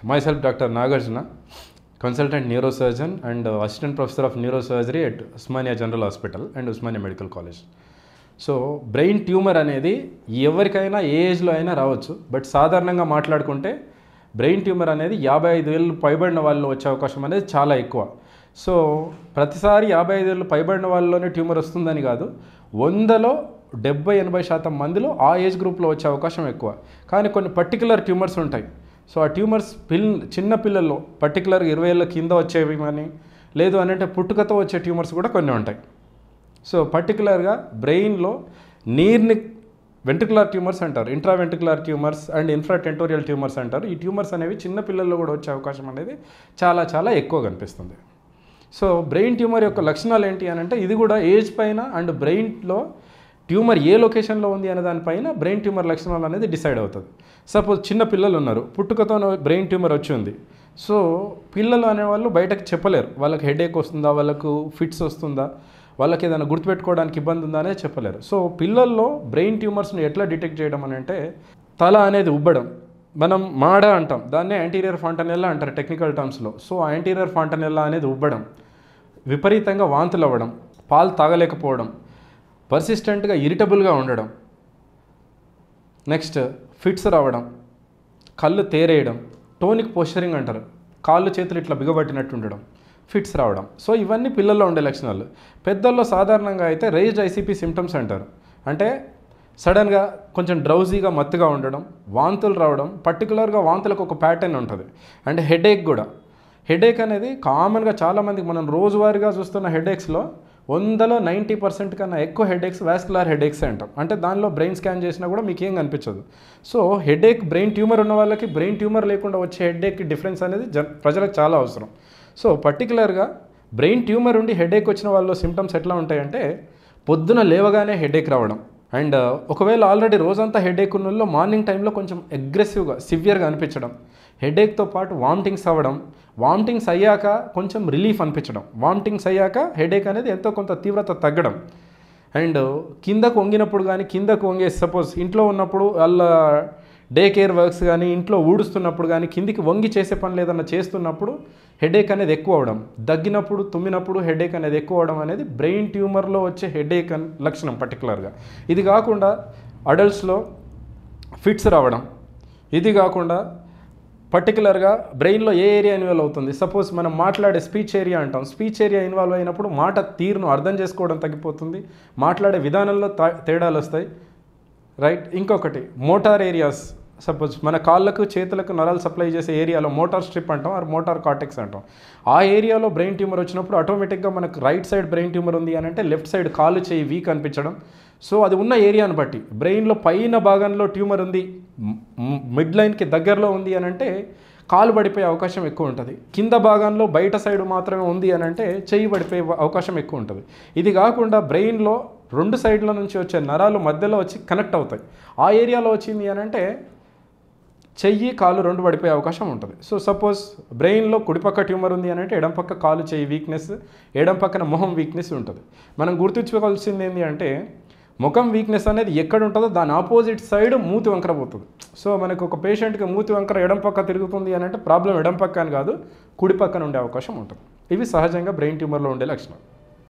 Myself, Dr. Nagarjuna, consultant neurosurgeon and assistant professor of neurosurgery at Usmania General Hospital and Usmania Medical College. So brain tumour అనేది ఎవరికైనా ఏ ఏజ్లో అయినా రావచ్చు. But సాధారణంగా మాట్లాడుకుంటే brain tumour అనేది 55 ఏళ్ళు పైబడిన వాళ్ళు వచ్చే అవకాశం అనేది చాలా ఎక్కువ. సో ప్రతిసారి 55 ఏళ్ళు పైబడిన వాళ్ళలోనే ట్యూమర్ వస్తుందని కాదు, 100లో 70-80% మందిలో ఆ ఏజ్ గ్రూప్లో వచ్చే అవకాశం ఎక్కువ. కానీ కొన్ని పర్టికులర్ ట్యూమర్స్ ఉంటాయి. సో ఆ ట్యూమర్స్ చిన్న పిల్లల్లో పర్టికులర్ 20 ఏళ్ళ కింద వచ్చేవి అని, లేదు అని అంటే పుట్టుకతో వచ్చే ట్యూమర్స్ కూడా కొన్ని ఉంటాయి. సో పర్టికులర్గా బ్రెయిన్లో నీర్ని వెంట్రికులర్ ట్యూమర్స్ అంటారు, ఇంట్రావెంట్రికులర్ ట్యూమర్స్ అండ్ ఇన్ఫ్రాటెంటోరియల్ ట్యూమర్స్ అంటారు. ఈ ట్యూమర్స్ అనేవి చిన్న పిల్లల్లో కూడా వచ్చే అవకాశం అనేది చాలా చాలా ఎక్కువ కనిపిస్తుంది. సో బ్రెయిన్ ట్యూమర్ యొక్క లక్షణాలు ఏంటి అని అంటే, ఇది కూడా ఏజ్ పైన అండ్ బ్రెయిన్లో ట్యూమర్ ఏ లొకేషన్లో ఉంది అనే దానిపైన బ్రెయిన్ ట్యూమర్ లక్షణాలు అనేది డిసైడ్ అవుతుంది. సపోజ్ చిన్న పిల్లలు ఉన్నారు, పుట్టుకతో బ్రెయిన్ ట్యూమర్ వచ్చి ఉంది. సో పిల్లలు అనేవాళ్ళు బయటకు చెప్పలేరు, వాళ్ళకి హెడేక్ వస్తుందా, వాళ్ళకు ఫిట్స్ వస్తుందా, వాళ్ళకి ఏదైనా గుర్తుపెట్టుకోవడానికి ఇబ్బంది ఉందా అనేది చెప్పలేరు. సో పిల్లల్లో బ్రెయిన్ ట్యూమర్స్ని ఎట్లా డిటెక్ట్ చేయడం అని అంటే, తల అనేది ఉబ్బడం, మనం మాడ అంటాం, దాన్నే యాంటీరియర్ ఫాంటనెల్లా అంటారు టెక్నికల్ టర్మ్స్లో. సో యాంటీరియర్ ఫాంటనెల్లా అనేది ఉబ్బడం, విపరీతంగా వాంతులు అవ్వడం, పాలు తాగలేకపోవడం, పర్సిస్టెంట్గా ఇరిటబుల్గా ఉండడం, నెక్స్ట్ ఫిట్స్ రావడం, కళ్ళు తేరేయడం, టోనిక్ పోస్చరింగ్ అంటారు, కాళ్ళు చేతులు ఇట్లా బిగబట్టినట్టు ఉండడం, ఫిట్స్ రావడం. సో ఇవన్నీ పిల్లల్లో ఉండే లక్షణాలు. పెద్దల్లో సాధారణంగా అయితే రేజ్డ్ ఐసీపీ సిమ్టమ్స్ అంటారు. అంటే సడన్గా కొంచెం డ్రౌజీగా మత్తుగా ఉండడం, వాంతులు రావడం, పర్టికులర్గా వాంతులకు ఒక ప్యాటర్న్ ఉంటుంది. అండ్ హెడేక్ కూడా. హెడేక్ అనేది కామన్గా చాలామందికి మనం రోజువారీగా చూస్తున్న హెడేక్స్లో 100లో 90% కన్నా ఎక్కువ హెడేక్స్ వాస్కులర్ హెడేక్స్ అంటాం. అంటే దానిలో బ్రెయిన్ స్కాన్ చేసినా కూడా మీకు ఏం కనిపించదు. సో హెడేక్, బ్రెయిన్ ట్యూమర్ ఉన్న వాళ్ళకి బ్రెయిన్ ట్యూమర్ లేకుండా వచ్చే హెడేక్ డిఫరెన్స్ అనేది ప్రజలకు చాలా అవసరం. సో పర్టికులర్గా బ్రెయిన్ ట్యూమర్ ఉండి హెడేక్ వచ్చిన వాళ్ళ సిమ్టమ్స్ ఎట్లా ఉంటాయంటే, పొద్దున లేవగానే హెడేక్ రావడం, అండ్ ఒకవేళ ఆల్రెడీ రోజంతా హెడేక్ ఉన్న వాళ్ళు మార్నింగ్ టైంలో కొంచెం అగ్రెసివ్గా సివియర్గా అనిపించడం, హెడేక్తో పాటు వామిటింగ్స్ అవ్వడం, వామిటింగ్స్ అయ్యాక కొంచెం రిలీఫ్ అనిపించడం, వామిటింగ్స్ అయ్యాక హెడేక్ అనేది ఎంతో కొంత తీవ్రత తగ్గడం, అండ్ కిందకు వంగినప్పుడు కానీ, కిందకు వంగే సపోజ్ ఇంట్లో ఉన్నప్పుడు వాళ్ళ డే కేర్ వర్క్స్ కానీ, ఇంట్లో ఊడుస్తున్నప్పుడు కానీ, కిందికి వంగి చేసే పనులు ఏదన్నా చేస్తున్నప్పుడు హెడేక్ అనేది ఎక్కువ అవడం, దగ్గినప్పుడు తుమ్మినప్పుడు హెడేక్ అనేది ఎక్కువ అవడం అనేది బ్రెయిన్ ట్యూమర్లో వచ్చే హెడేక్ అని లక్షణం పర్టికులర్గా. ఇది కాకుండా అడల్ట్స్లో ఫిట్స్ రావడం, ఇది కాకుండా పర్టికులర్గా బ్రెయిన్లో ఏ ఏరియా ఇన్వాల్వ్ అవుతుంది, సపోజ్ మనం మాట్లాడే స్పీచ్ ఏరియా అంటాం, స్పీచ్ ఏరియా ఇన్వాల్వ్ అయినప్పుడు మాట తీరును అర్థం చేసుకోవడం తగ్గిపోతుంది, మాట్లాడే విధానంలో తేడాలు వస్తాయి, రైట్. ఇంకొకటి మోటార్ ఏరియాస్, సపోజ్ మన కాళ్ళకు చేతులకు నరాలు సప్లై చేసే ఏరియాలో మోటార్ స్ట్రిప్ అంటాం, ఆర్ మోటార్ కార్టెక్స్ అంటాం. ఆ ఏరియాలో బ్రెయిన్ ట్యూమర్ వచ్చినప్పుడు ఆటోమేటిక్గా మనకు రైట్ సైడ్ బ్రెయిన్ ట్యూమర్ ఉంది అని అంటే లెఫ్ట్ సైడ్ కాలు చేయి వీక్ అనిపించడం. సో అది ఉన్న ఏరియాను బట్టి బ్రెయిన్లో పైన భాగంలో ట్యూమర్ ఉంది, మిడ్ లైన్కి దగ్గరలో ఉంది అని అంటే కాలు పడిపోయే అవకాశం ఎక్కువ ఉంటుంది. కింద భాగంలో బయట సైడ్ మాత్రమే ఉంది అని అంటే చెయ్యి పడిపోయే అవకాశం ఎక్కువ ఉంటుంది. ఇది కాకుండా బ్రెయిన్లో 2 సైడ్ల నుంచి వచ్చే నరాలు మధ్యలో వచ్చి కనెక్ట్ అవుతాయి. ఆ ఏరియాలో వచ్చింది అని అంటే చెయ్యి కాలు 2 పడిపోయే అవకాశం ఉంటుంది. సో సపోజ్ బ్రెయిన్లో కుడిపక్క ట్యూమర్ ఉంది అని అంటే ఎడం పక్క కాలు చెయ్యి వీక్నెస్, ఎడం పక్కన మొహం వీక్నెస్ ఉంటుంది. మనం గుర్తుంచుకోవాల్సింది ఏంటి అంటే, ముఖం వీక్నెస్ అనేది ఎక్కడ ఉంటుందో దాని ఆపోజిట్ సైడ్ మూతి వంకర పోతుంది. సో మనకు ఒక పేషెంట్కి మూతి వంకర ఎడం పక్క తిరుగుతుంది అని అంటే ప్రాబ్లం ఎడం పక్క అని కాదు, కుడి పక్కన ఉండే అవకాశం ఉంటుంది. ఇవి సహజంగా బ్రెయిన్ ట్యూమర్లో ఉండే లక్షణాలు.